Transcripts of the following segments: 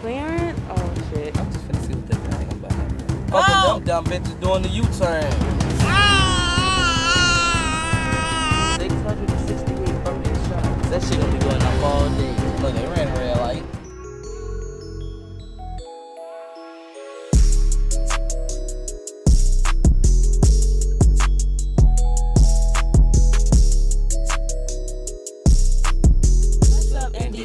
clearance? Oh shit. I'm just finna see what they got. I ain't gonna buy that. Fucking them dumb bitches doing the U-turn. 668 fucking shots. That shit gonna be going up all day. Look, they ran a red light.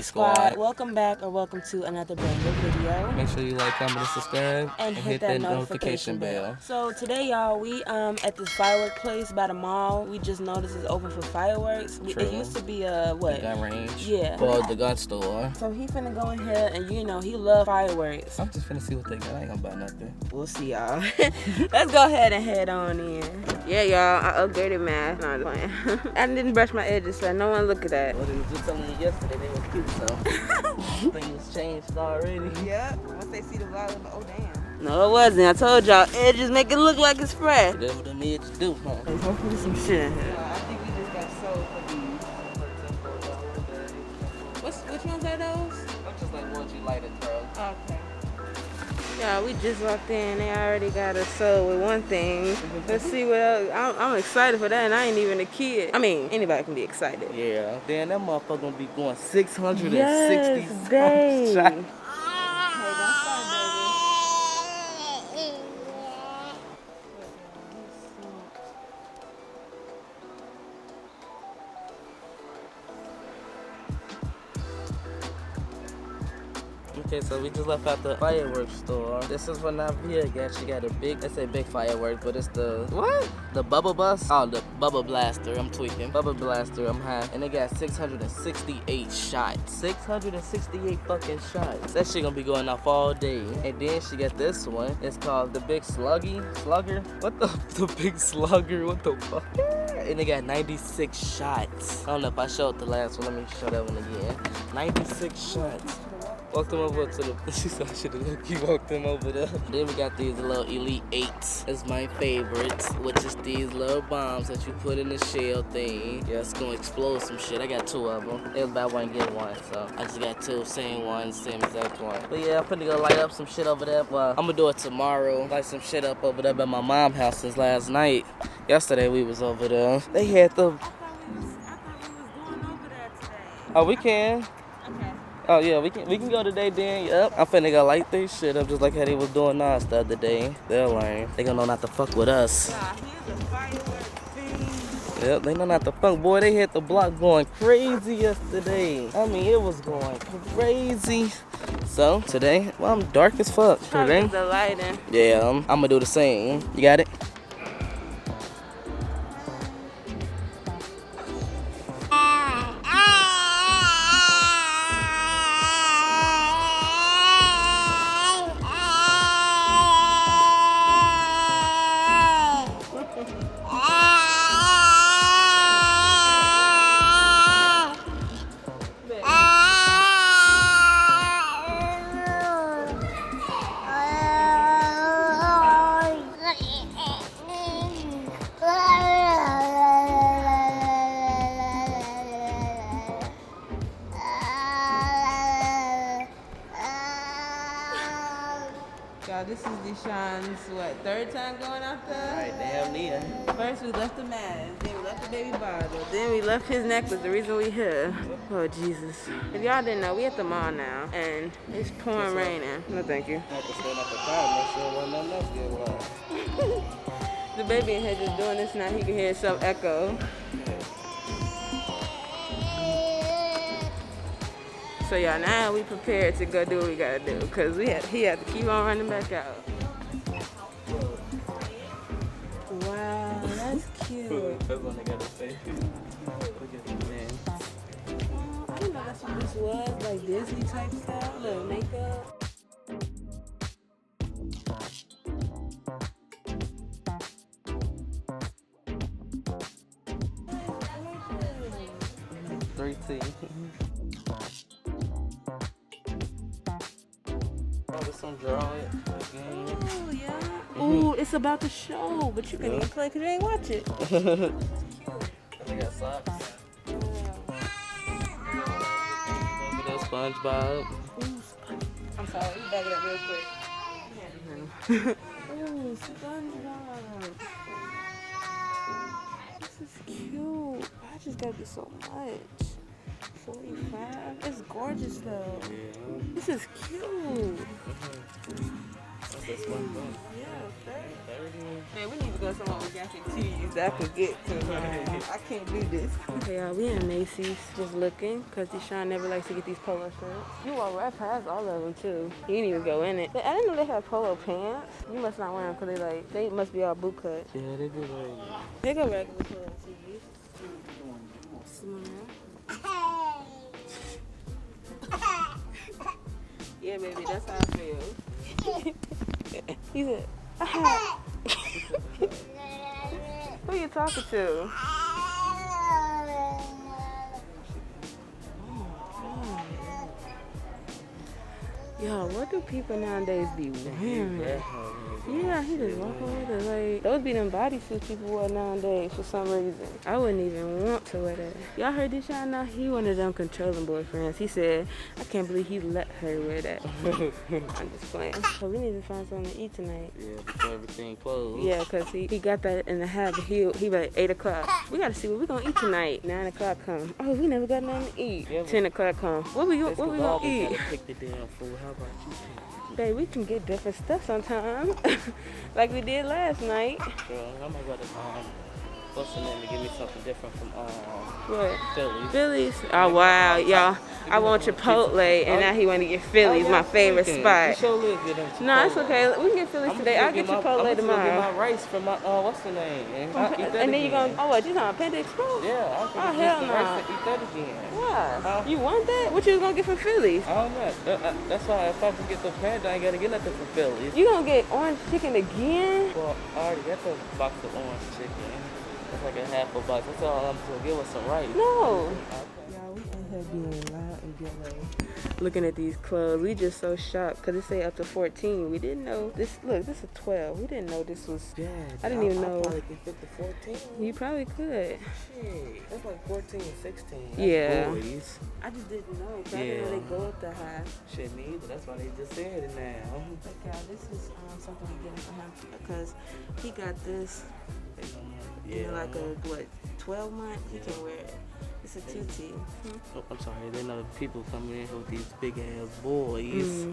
Squad. Welcome back or welcome to another banger video. Make sure you like, comment, and subscribe, and hit that notification bell. So today, y'all, we at this firework place by the mall. We just noticed it's open for fireworks. It used to be a what? Gun range. Yeah. Called the gun store. So he finna go in here and you know he love fireworks. I'm just finna see what they got. I ain't gonna buy nothing. We'll see y'all. Let's go ahead and head on in. Yeah, y'all, I upgraded math. No, I'm playing. I didn't brush my edges, so no one look at that. Well, they was just telling you yesterday they were cute, so I think it was changed already. Yeah. Once they see the vlog, oh damn. No, it wasn't. I told y'all, edges make it look like it's fresh. That's what them edges do, huh? There's hopefully some shit in here. I think we just got sold for these. Which ones are those? I'm just like ones you light and throw. Okay. Yeah, we just walked in. They already got us sold with one thing. Let's see what else. I'm excited for that, and I ain't even a kid. I mean, anybody can be excited. Yeah. Damn, that motherfucker gonna be going 660 yes, dang. shots. Okay, so we just left out the fireworks store. This is what Navia got. She got a big, I say big fireworks, but it's the, what? The bubble bus? Oh, the bubble blaster. I'm tweaking. Bubble blaster, I'm high. And they got 668 shots. 668 fucking shots. That shit gonna be going off all day. And then she got this one. It's called the big slugger. What the big slugger? What the fuck? And they got 96 shots. I don't know if I showed the last one. Let me show that one again. 96 shots. Walked them over to the, she said I should have walked them over there. Then we got these little Elite 8s. It's my favorites, which is these little bombs that you put in the shell thing. Yeah, it's gonna explode some shit. I got 2 of them. It was buy one, get one, so I just got 2, same one, same exact one. But yeah, I'm finna go light up some shit over there. Well, I'm gonna do it tomorrow. Light some shit up over there by my mom's house since last night. Yesterday we was over there. They had the... Oh, we can. Oh yeah, we can go today then. Yep. I'm finna go light this shit up just like how they was doing us the other day. They're lame. They gonna know not to fuck with us. Yep, they know not to fuck. Boy, they had the block going crazy yesterday. I mean, it was going crazy. So today, well, I'm dark as fuck. Today, the lighting. Yeah, I'm gonna do the same. You got it? Y'all, this is DeShawn's, what, 3rd time going out there? Alright, damn near. First we left the mask, then we left the baby bottle, then we left his necklace, the reason we here. Oh, Jesus. If y'all didn't know, we at the mall now, and it's pouring raining. No, thank you. I have to stand up the car, make sure nothing else get lost. The baby in here just doing this now, he can hear some echo. So y'all, now we prepared to go do what we gotta do, cause he had to keep on running back out. Wow, that's cute. That's what I gotta say. Look at the man. I didn't know that's what this was, like Disney type style, little makeup. Some draw it. Oh, yeah. Ooh, it's about the show, but you can't even play because you ain't watch it. I think I socks. Yeah. SpongeBob. Ooh, I'm Sorry, we back it up real quick. Oh, SpongeBob. This is cute. I just got this so much. 45. It's gorgeous though. Yeah. This is cute. That's SpongeBob. Yeah, 30. 30. Man, we need to go somewhere with got teas that I could get to. I can't do this. Okay, y'all, we in Macy's just looking because DeShawn never likes to get these polo shirts. You walk right past all of them too. You didn't even go in it. But I didn't know they had polo pants. You must not wear them because they must be all boot cut. Yeah, they do like. They go regular polo tees. Yeah, baby, that's how I feel. He said, who you talking to? Yo, what do people nowadays be wearing? Yeah, he just walk over there. Like, those be them bodysuits people wear nowadays for some reason. I wouldn't even want to wear that. Y'all heard this y'all know? He one of them controlling boyfriends. He said, I can't believe he let her wear that. I'm just playing. So we need to find something to eat tonight. Yeah, before everything closed. Yeah, because he got that in the habit. He like 8 o'clock. We got to see what we going to eat tonight. 9 o'clock come. Oh, we never got nothing to eat. Yeah, 10 o'clock come. What we going to eat? Pick the damn food. How about you? Babe, we can get different stuff sometimes. Like we did last night. Girl, I might go to what's the name to give me something different from what? Philly's. Philly's? Oh wow, y'all. I want Chipotle and now he want to get Philly's, my favorite spot. No, it's okay. We can get Philly's today. I'll get Chipotle tomorrow. I'm gonna get my rice from my what's the name? And then you gonna what, you on Panda Express? Yeah, I'll oh hell no. Rice to eat that again. Why? You want that? What you gonna get from Philly's? I don't know. That's why if I can get the Panda, I ain't gotta get nothing from Philly's. You gonna get orange chicken again? Well, I already got the box of orange chicken. That's like a half a box. That's all I'm gonna give us some rice. No. Y'all, we in here being loud and ghetto. Looking at these clothes, we just so shocked because it say up to 14. We didn't know this. Look, this is 12. We didn't know this was. Yeah. I didn't even know. I probably could fit the 14. You probably could. Shit, that's like 14 and 16. That's yeah. Boys. I just didn't know. I didn't know they go up that high. Shit, me either. That's why they just said it now. But yeah, this is something we getting for him because he got this. Yeah. In like a what 12 month, he can wear it. It's a 2T. Oh, I'm sorry, they know people coming in here with these big ass boys.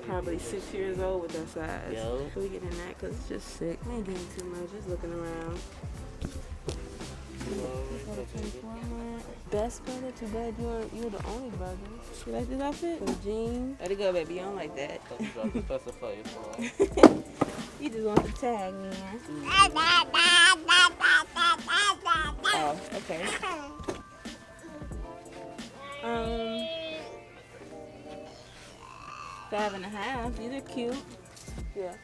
Probably 6 years old with that size. Yo. So we getting that because it's just sick. We ain't getting too much, just looking around. Best brother, too bad you're the only brother. You like this outfit? With jeans. Let it go, baby. You don't like that. You just want the tag, man. Oh, okay. 5.5. These are cute. Yeah.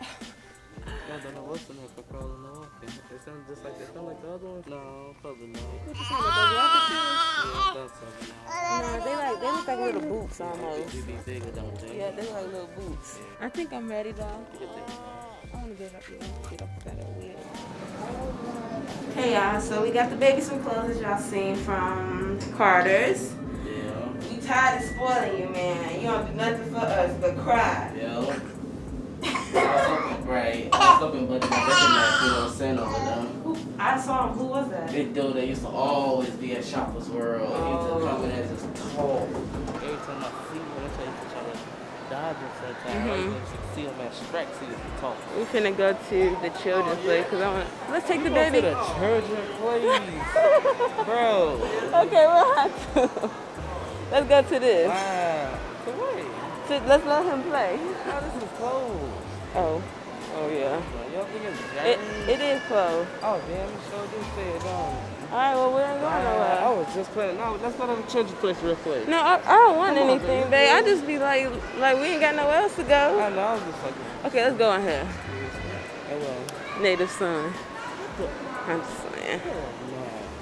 I don't know what's in there for crawling off. It sounds just like that. Sound like the other ones? No, probably not. What you sound like those rocket shoes? Yeah, that's something. No, they look like little boots almost. They be bigger, don't they? Yeah, they look like little boots. I think I'm ready though. I want to get up with that wheel. Hey y'all, so we got the baby some clothes that y'all seen from Carter's. Yeah. We tired of spoiling you, man. You don't do nothing for us but cry. Yeah. Right. I was hoping Buddy would recognize who was sent over them. I saw him. Who was that? Big dude that used to always be at Shoppers World. He used to come in as just tall. Every time I see him, I tell you to try to dodge him sometimes. I used to see him at Shrek, he used to talk. We finna go to the children's place because I want. Let's take the baby. To the children's place, bro. Okay, we'll have to. Let's go to this. Wow. So wait. Let's let him play. Oh, this is closed. Oh. Oh yeah. Y'all think it's it is closed. Oh damn, it sure did say it on. Alright, well we ain't going nowhere. I was just playing. No, let's go to the children's place real quick. No, I don't want anything, babe. I just be like we ain't got nowhere else to go. I know, I was just like. Okay, let's go in here. Hello. Native son. I'm just saying.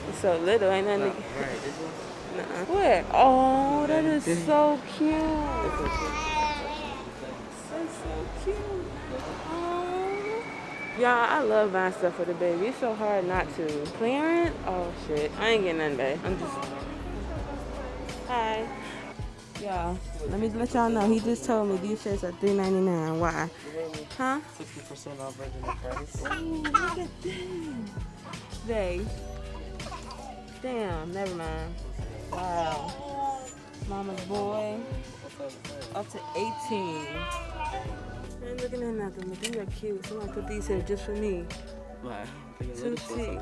It's so little, ain't nothing. Right, this one? Nuh-uh. Where? Oh, that is so cute. That's so cute. Y'all, I love buying stuff for the baby. It's so hard not to. Clearance? Oh, shit. I ain't getting nothing, babe. I'm just... Hi. Y'all, Let me let y'all know. He just told me these shirts are $3.99. Why? Huh? 60% off regular price. Ooh, look at them. They. Damn, never mind. Wow. Mama's boy. Up to 18. I ain't looking at nothing, but these are cute. Someone put these here just for me. Wow. Too cheap.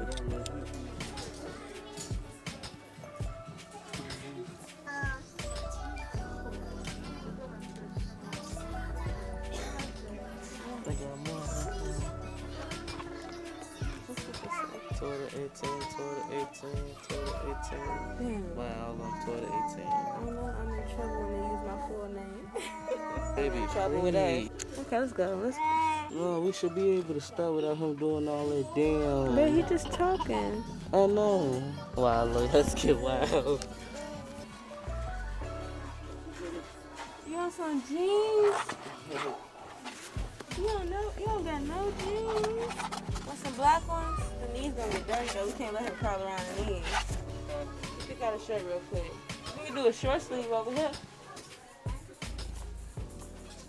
Wow, I'm toward 18. I know I'm in trouble when they use my full name. Baby, trouble with that. Okay, let's go. No, we should be able to start without him doing all that damn. But he just talking. I know. Wow, look, let's get wild. You want some jeans? You don't got no jeans. Want some black ones? The knees gonna get dirty though. We can't let him crawl around the knees. Pick out a shirt real quick. We can do a short sleeve over here.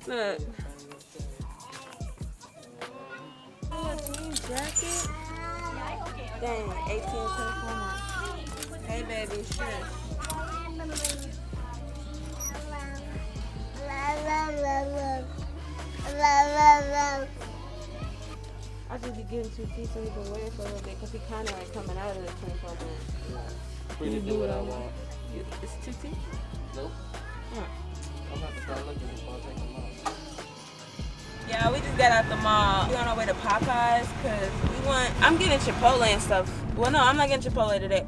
Look. Oh, jean jacket. Dang, 18.24. Hey baby, sure. I just be getting 2 feet so he can wear it for a little bit because he kind of like coming out of the 24 minutes. Free to do what I want. It's 2 feet? Nope. Huh. I'm about to start looking before I take them off. Yeah, we just got out the mall. We're on our way to Popeyes because we want. I'm getting Chipotle and stuff. Well, no, I'm not getting Chipotle today.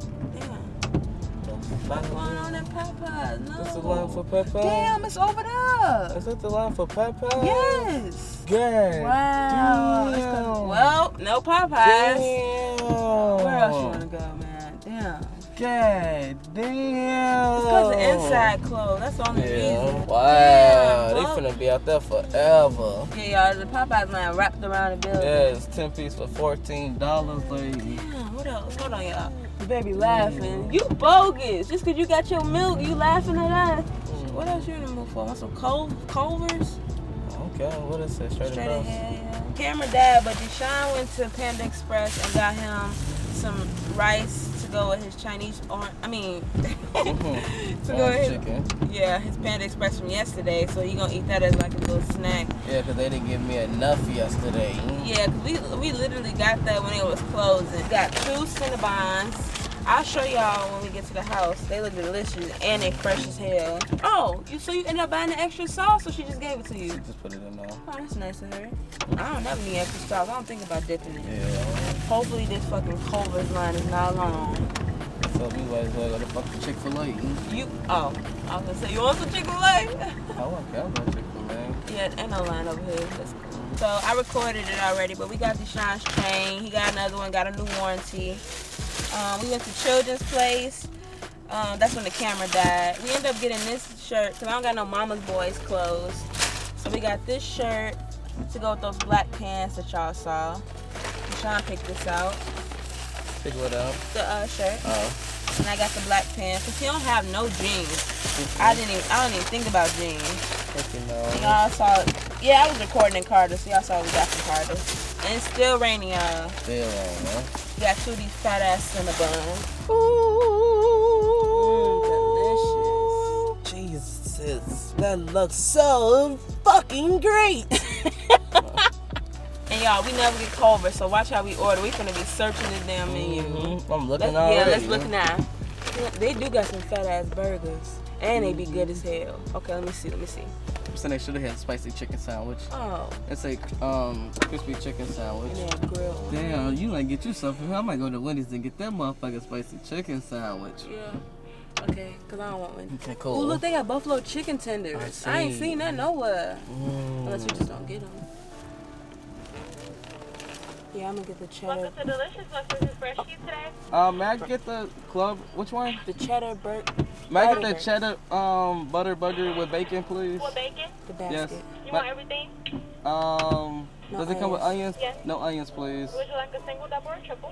What's going on at Popeyes? No. That's the line for Popeyes? Damn, it's over there. Is that the line for Popeyes? Yes. Good. Wow. Damn. Well, no Popeyes. Damn. Where else you want to go, man? Damn. God damn. It's because of inside clothes. That's the only reason. Wow. Damn, They finna be out there forever. Yeah, y'all. The Popeyes line wrapped around the building. Yeah, it's 10 piece for $14, lady. Damn, what else? Hold on, y'all. The baby laughing. You bogus. Just because you got your milk, you laughing at us. What else you in the mood for? Want some Culvers? Okay, what is it? Straight across? Ahead, yeah. Camera died, but DeShawn went to Panda Express and got him some rice to go with his Chinese to go with his chicken. Yeah, his Panda Express from yesterday, so he gonna eat that as like a little snack. Yeah, because they didn't give me enough yesterday. Yeah, because we literally got that when it was closing. Got 2 Cinnabons. I'll show y'all when we get to the house. They look delicious and they fresh as hell. Oh, so you ended up buying the extra sauce, or she just gave it to you? She just put it in there. Oh, that's nice of her. I don't never need extra sauce. I don't think about dipping it. Yeah. Hopefully this fucking Culver's line is not long. So we might as well go to fucking Chick-fil-A. I was gonna say, you want some Chick-fil-A? I want Chick-fil-A. Yeah, ain't no line over here. That's cool. So I recorded it already, but we got DeShawn's chain. He got another one, got a new warranty. We went to Children's Place. That's when the camera died. We ended up getting this shirt because I don't got no mama's boys clothes. So we got this shirt to go with those black pants that y'all saw. DeShawn picked this out. Pick what out? The shirt. Oh. And I got the black pants because he don't have no jeans. I don't even think about jeans. Y'all saw it. Yeah, I was recording in Carter, so y'all saw what we got from Carter. And it's still raining, y'all. Still raining, huh? We got 2 of these fat ass Cinnabons. Delicious. Jesus, that looks so fucking great. And y'all, we never get Culver, so watch how we order. We finna be searching the damn menu. I'm looking already. Yeah, let's look now. They do got some fat ass burgers. And they be good as hell. Okay, let me see. So they should have had a spicy chicken sandwich. Oh. It's a crispy chicken sandwich. And they have grilled. Damn, you might get you something. I might go to Wendy's and get that motherfucking spicy chicken sandwich. Yeah. Okay, because I don't want one. Okay, cool. Oh, look, they got buffalo chicken tenders. I ain't seen that nowhere. Unless we just don't get them. Yeah, I'm gonna get the cheddar. Welcome to Delicious. What's this fresh cheese today? May I get the club? Which one? The cheddar May I get the cheddar butter burger with bacon, please? With bacon? The basket. Yes. You want everything? Does it come with onions? Yes. No onions, please. Would you like a single, double, or triple?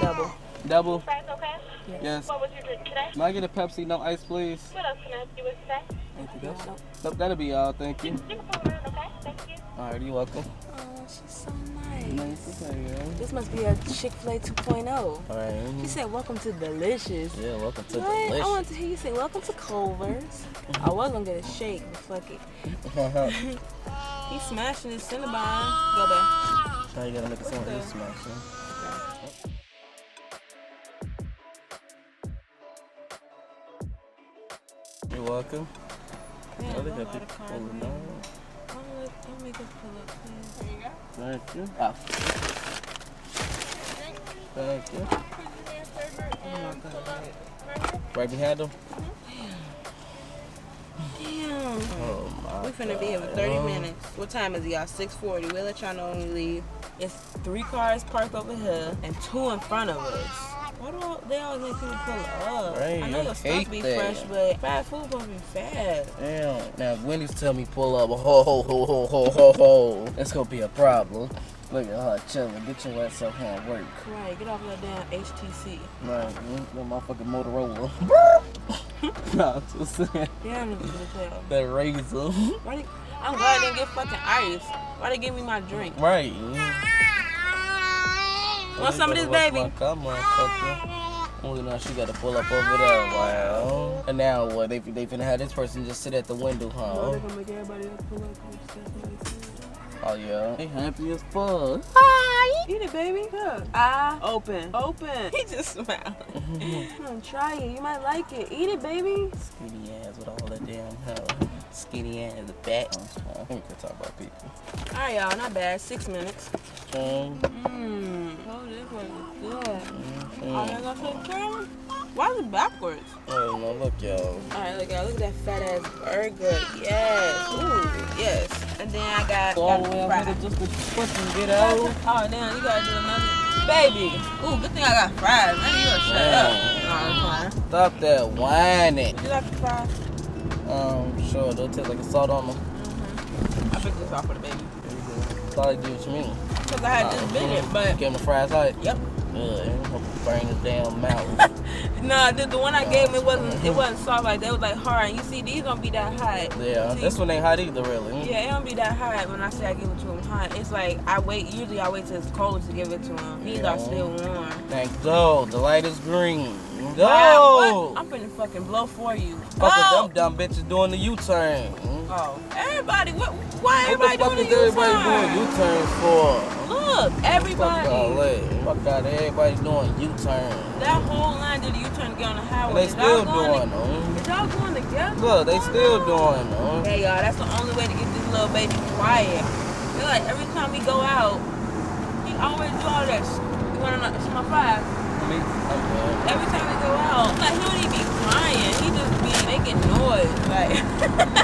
Double. Double. Fries, okay? Yes. What was your drink today? Can I get a Pepsi, no ice, please? What else can I help you with today? Anything else? Nope, that'll be all. Thank you. You can pull around, okay? Thank you. Alright, you're welcome. Oh, she's so nice. Nice to see you. This must be a Chick-fil-A 2.0. Alright. She said, welcome to Delicious. Yeah, welcome to What? I Delicious. wanted to hear you say, welcome to Culver's. I was gonna get a shake, but fuck it. He's smashing his Cinnabon. Go back. Now you gotta make it sound like smashing. You're welcome. Man, Oh, they don't got let people a car pulling leave. out. Don't make us pull up, please. There you go. Thank you. Ah. Thank you. Right behind them? Damn. Oh my We finna be here for 30 minutes. What time is it, y'all? 6:40. We'll let y'all know when we leave. It's 3 cars parked over here and 2 in front of us. Why do they always make people pull up? Right, I know I your stuff hate be that. fresh, but fast food supposed to be fast. Damn. Now, if Wendy's tell me pull up, ho, ho, ho, ho, ho, ho, ho, that's gonna be a problem. Look at her chilling. Get your ass up here and work. Right, get off of that damn HTC. Right, that motherfucking Motorola. Nah, I'm just saying. Damn, nigga could tell. That razor. Why they, I'm glad they didn't get fucking ice. Why they give me my drink? Right. Want some of this, baby? Come on, fucker. Only now she got to pull up over there. Wow. And now what? They finna have this person just sit at the window, No, huh? they're gonna make everybody else pull up. Oh yeah. They happy as fuck. Hi. Eat it, baby. Look. Open. Open. He just smiled. Come on, try it. You might like it. Eat it, baby. Skinny ass with all that damn hell. Skinny ass back. We can talk about people. All right, y'all. Not bad. 6 minutes. Mm. Oh, this was good. Oh, y'all gonna say Carolyn? Why is it backwards? Oh no, look y'all. All right, look, y'all. Look at that fat ass burger. Yes. Ooh, yes. And then I got All the way fries. up here just to fucking get out. Oh, damn. You gotta do another. Baby. Ooh, good thing I got fries. Man, you gonna shut up. No, it's fine. Stop that whining. Would you like the fries? Sure, they'll taste like a salt on them. I picked this off for the baby. Sorry, do what you mean. Because I had just been it, but. Give him the fries out. Yep. Good. Burn his damn mouth. Nah, the one I gave him, it wasn't soft like that. It was like hard. And you see, these don't be that hot. Yeah, See? this one ain't hot either, really. Yeah, it don't be that hot when I say I give it to him hot. It's like usually I wait till it's cold to give it to him. These are still warm. Thanks, go. The light is green. Go. Wow, what? I'm finna fucking blow for you. Fuck with them dumb bitches doing the U-turn. Oh, everybody, why everybody What the fuck doing the is everybody doing U-turns for? Look, everybody. Fuck all that. Fuck out, everybody's doing U-turn. That whole line did the U-turn to get on the And highway. they still Is y'all doing them. Is y'all going together? Look, they What's still going on? doing them. Hey, y'all, that's the only way to get this little baby quiet. Feel like every time we go out, he always do all that. You wanna know my fries? Every time we go out, like he don't even be crying. He just be making noise. Like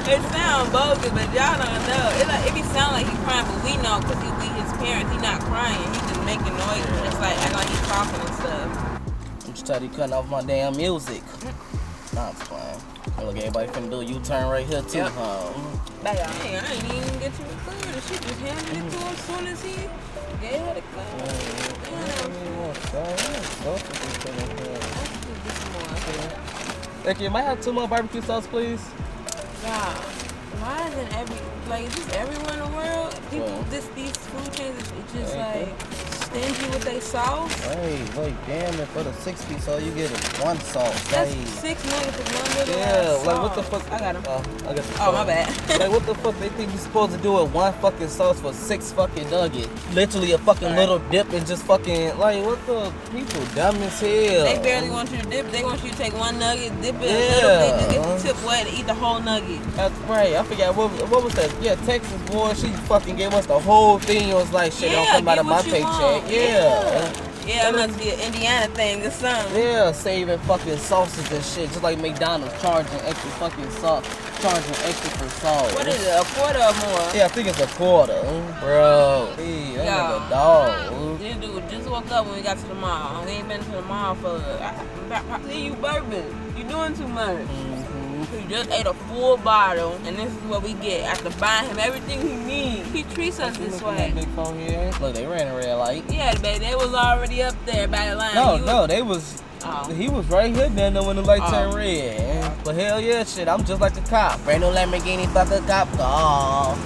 it sounds bogus, but y'all don't know. It be sound like he crying, but we know because we his parents. He not crying. He just making noise. It's like acting like he's talking and stuff. I'm just tired of cutting off my damn music. Nah, I'm playing. Look, everybody finna do a U-turn right here too, huh? Hey, I ain't even get to record it. She just handed it to him as soon as he gave her the car. Thank you. Might have 2 more barbecue sauce, please. God, why isn't is this everywhere in the world? People, Well. these food chains, it's just Thank like stingy with their sauce. Wait, damn it. For the 6-piece, all you get is 1 sauce. That's Hey. 6 nuggets with 1 little Yeah, ass like what the sauce. fuck? I got him. I got the Oh, my bad. Like what the fuck they think you supposed to do with 1 fucking sauce for 6 fucking nuggets? Literally a fucking Right. little dip and just fucking like what the people dumb as hell. They barely want you to dip. They want you to take 1 nugget, dip it a Yeah. little bit, just get the tip wet, and eat the whole nugget. That's right. I forgot what was that? Yeah, Texas boy. She fucking gave us the whole thing. It was like shit. Don't come out get of my what you paycheck. want. Yeah. Yeah, it must be an Indiana thing or something. Yeah, saving fucking sauces and shit. Just like McDonald's charging extra fucking sauce, charging extra for sauce. What is it, a quarter or more? Yeah, I think it's a quarter. Bro. Hey, that nigga dog. This dude just woke up when we got to the mall. We ain't been to the mall for... See you burping. You doing too much. He just ate a full bottle, and this is what we get after buying him everything he needs. He treats us this way. Big phone here. Look, they ran a red light. Yeah, baby, they was already up there by the line. No, they was. Oh. He was right here then when the light turned red. But hell yeah, shit, I'm just like the cop. Brand new Lamborghini, fuck a cop car.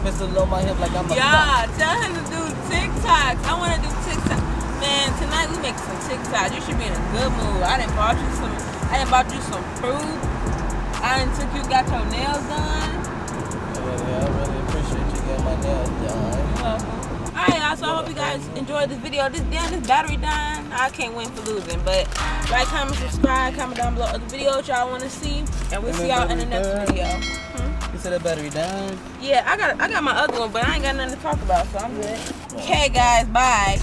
Pistol on my hip like I'm a cop. Tell him to do TikToks. I want to do TikTok. Man, tonight we make some TikToks. You should be in a good mood. I done bought you some fruit. I done took you, got your nails done. Yeah, I really appreciate you getting my nails done. You're welcome. Alright, y'all, so I hope you guys enjoyed this video. This battery dying. I can't win for losing. But like, comment, subscribe, comment down below other videos y'all want to see. And we'll see y'all in the next video. You said that battery down? Yeah, I got my other one, but I ain't got nothing to talk about, so I'm good. Okay, guys, bye.